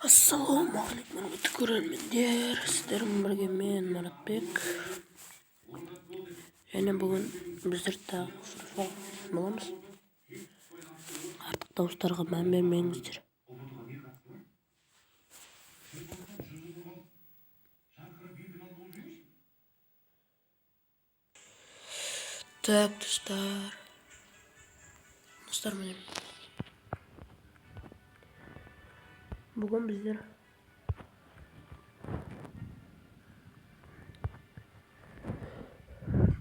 Assalomualaikum hurmatli ko'rarmanlar. Sizlar bilan birga men Muratbek. Yana bugun bizlar taqdir bo'lamiz. Artıq dostlarga men bermеңizdер. Так, dostlar. Dostlar benim. Bugün bizler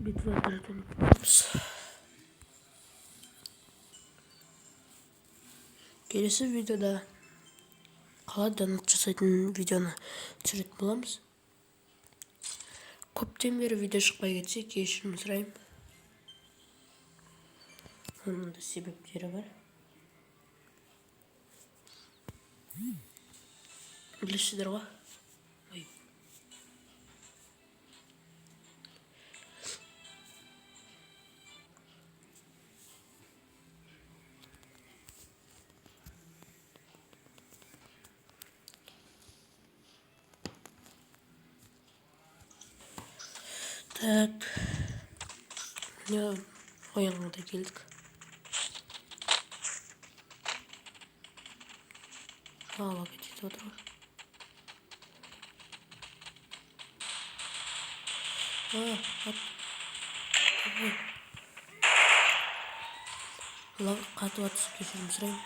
bitvalardan yapıyoruz. Gelesi videoda qaladan жасайтын videonu түсіретін боламыз. Көптен бері видео шықпай кетсе, кешірім сұраймын. Оның да себептері бар. Білесіздер ғой? Так. Ya oyanına da geldik. Hava geçti oturur. At. Ulan katı atısı geçirim sırayım.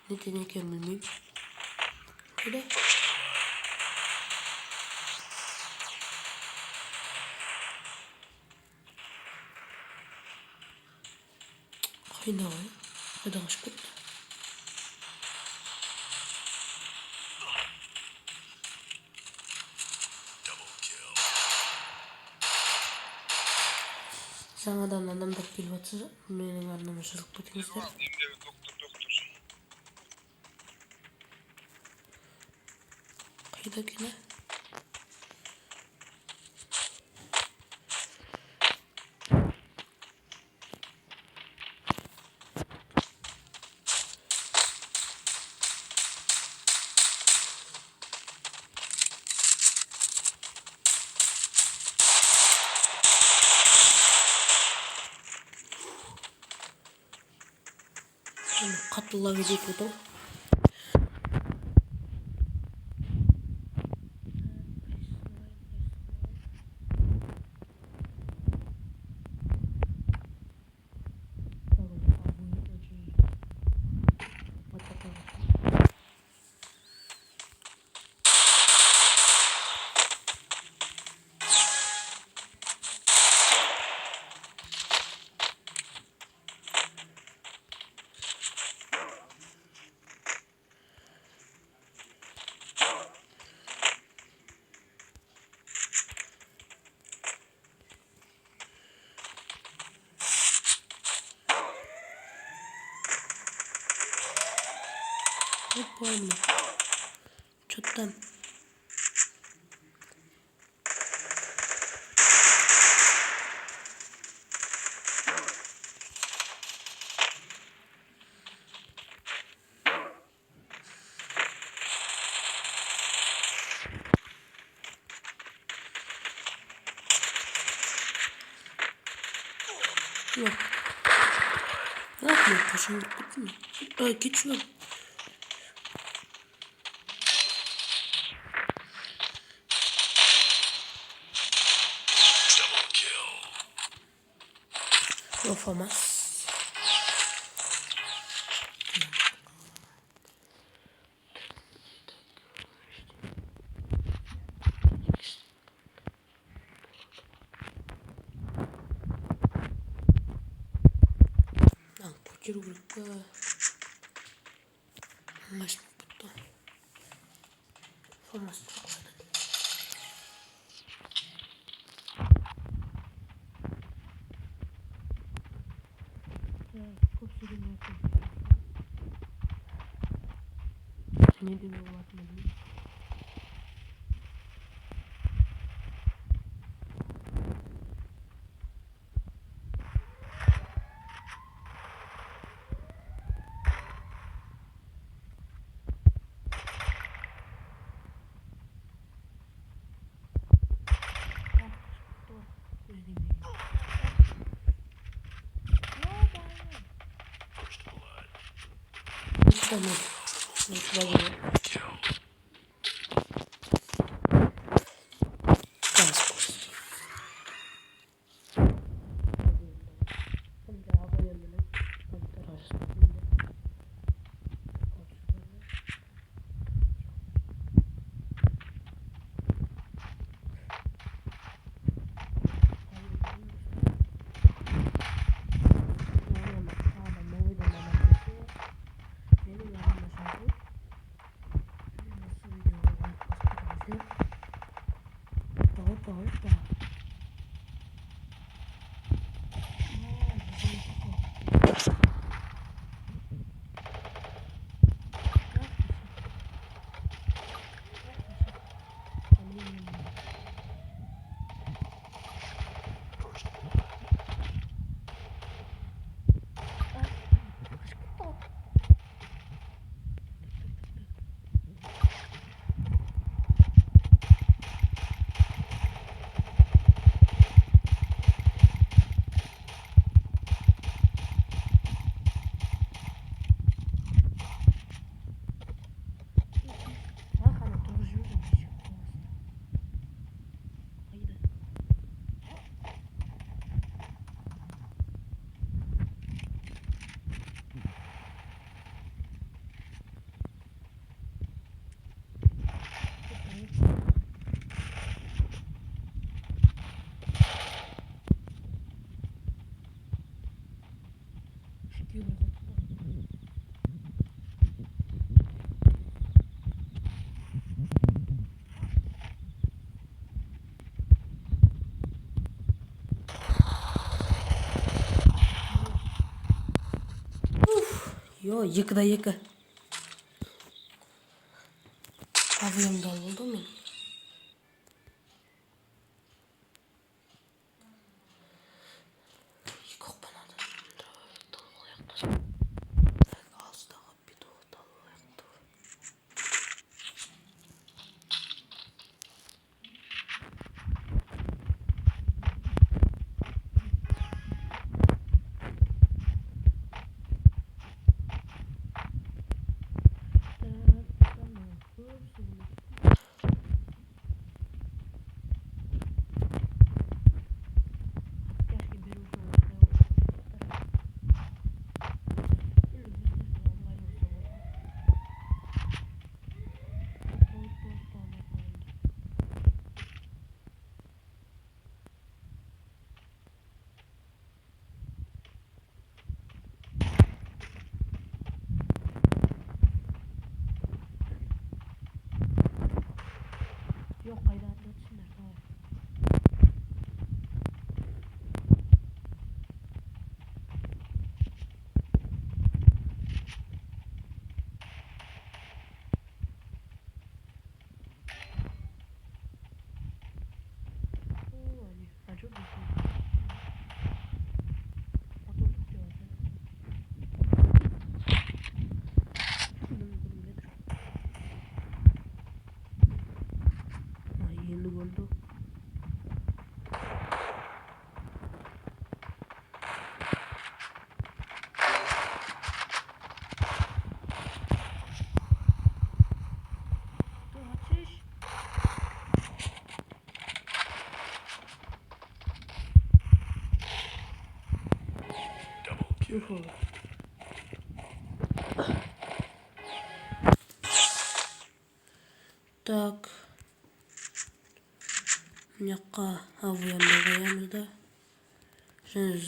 Ne deneyken bilmeyeyim. Öyle. Hayda var. Hayda hoş gitti. Samadan adam da pilvatı benim anlamışlık bitinizler. Kaydakine. Katlılar gidecek o da. Прикольно. Что там? Yok. Ne yapıyor? Kaşın gitti mi? Ay geçiyorum. Yapamaz. Покер группа. Маш потом. Формас. Не думаю, ладно. Tamam. Nasıl geliyor? Gaz kost. Şimdi hava yanına kontrol. Hoppa. Yo yıkı. Havayım oldu mu? Yıkık bana da. Az daha bir doğru ayakta. Yok kayda atlatsınlar tamam. Acı bir şey. Oturduk ya zaten. Ay yeni oldu. Ateş. Yuh olur. Так. Мыняққа авуянда қоямыз да. Және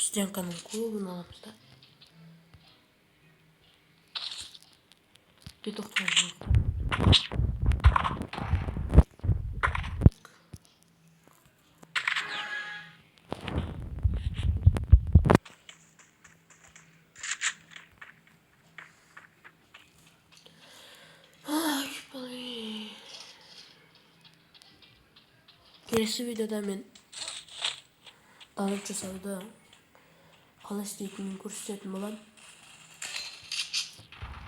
стенканың көбін аламыз да. Петухтан Келесі videoda men tanıp жасауды қалай істейтінін көрсететін боламын.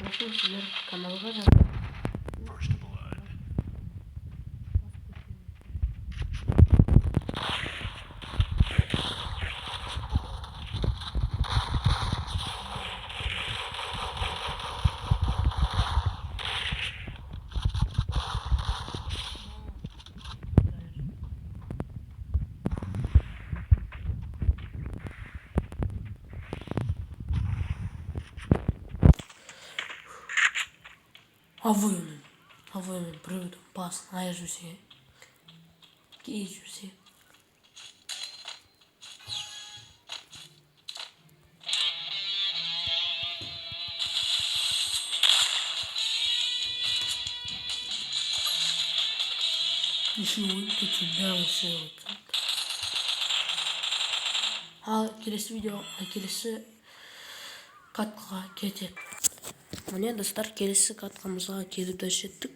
Осыны сіздер каналға жазып Avoyмен біреудің басын айырып жүрсе, киіп жүрсе. Düşünüyorum kötü bir şey oldu. Келесі катқа кетеді. Міне достар, келесі катқамызға келіп те жеттік.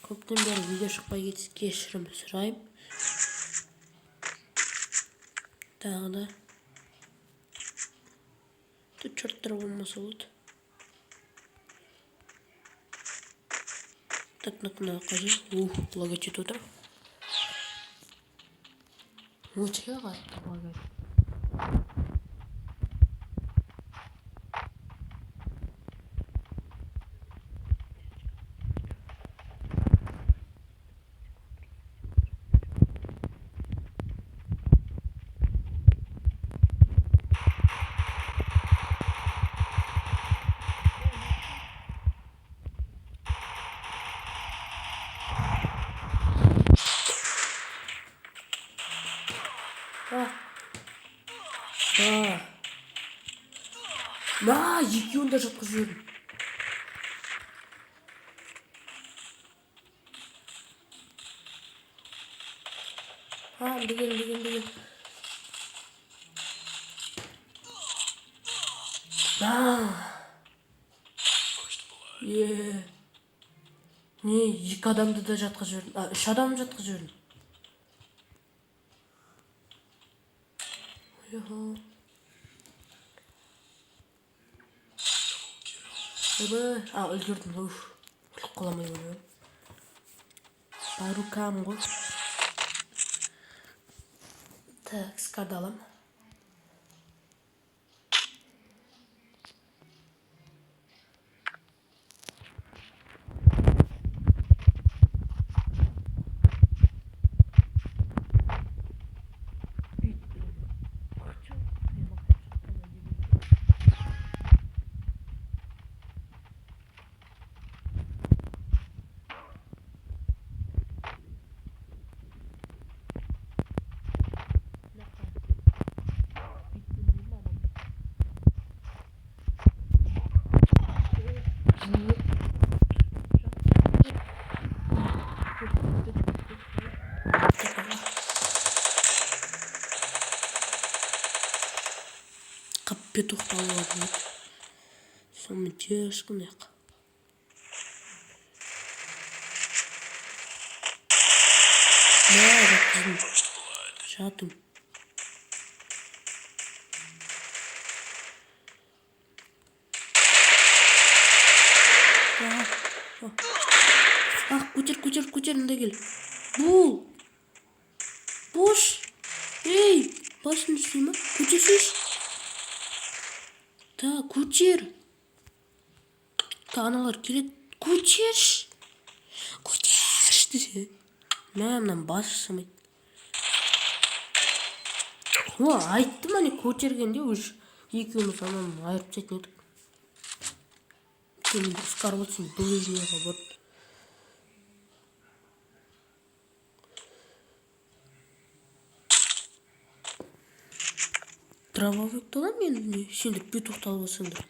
Көптен бері видео шықпай кешірім сұраймын. Тағы да чорттар болмаса болады. Так, на кажи. Лагачит утро. Лучше лагать. Екеуін де жатқызып жібердім. Деген. Не, екі адамды да жатқызып жібердім. Үш адамды жатқызып жібердім. Үлгердім. Өліп қаламай өліп. Барукам ғой. Так, скарды алам. Петух половник. Самый тяжкий. Жатым. Көтер, мында кел. Бош. Ей, басын түсей ма? Көтерсейші. Көтер. Аналар келеді. Көтерші десе. Мәмнен басы сымайды. Айттым ане көтергенде өз екеуміз анан айырып тастайтын едік. Сені ұсқарып отырсың, бұл өзіне бар. Дробовикті алам мен, сендер петухты албасыңдар.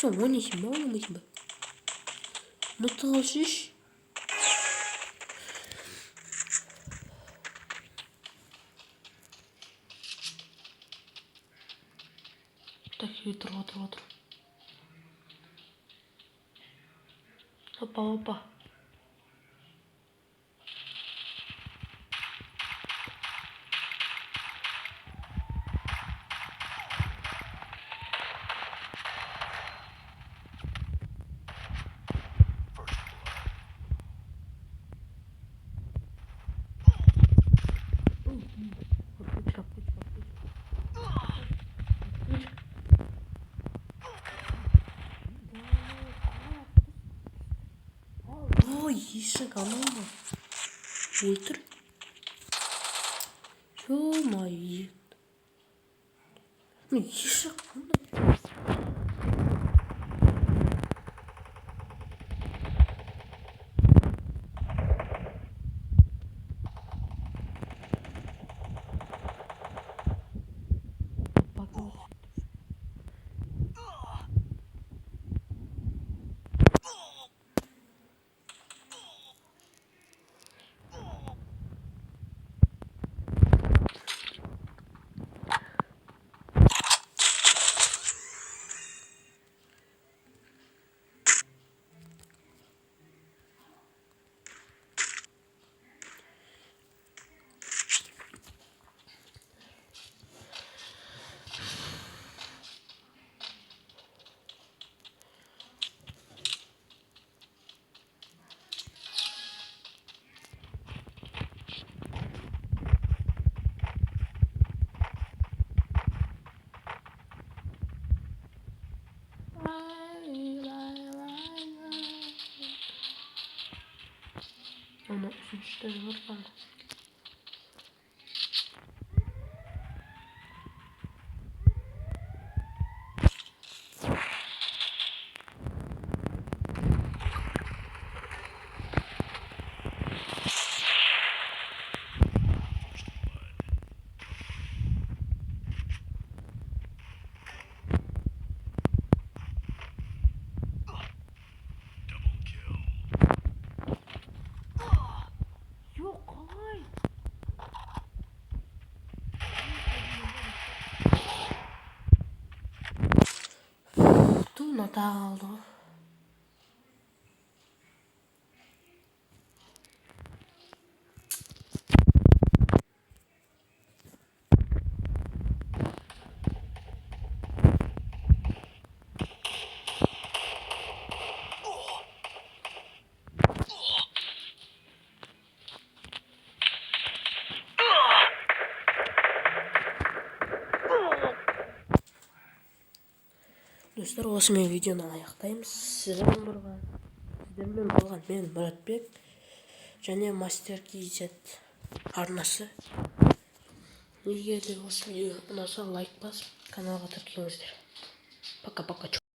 Ойнайсың ба, ойнамайсың ба? Мықты қалшыш. Так, отыр. Опа. есік анау ма? Өлтір. Ё-моё. Ну есік қандай? Onu üçte var bana. Yok kolay. Tuna dağıldı. Достар, осымен видеоны аяқтаймыз. Сіздермен болған мен Мұратбек және Мастер KZ арнасы. Егер де осы видео ұнаса лайк басып каналға тіркеліңіздер. Пока-пока.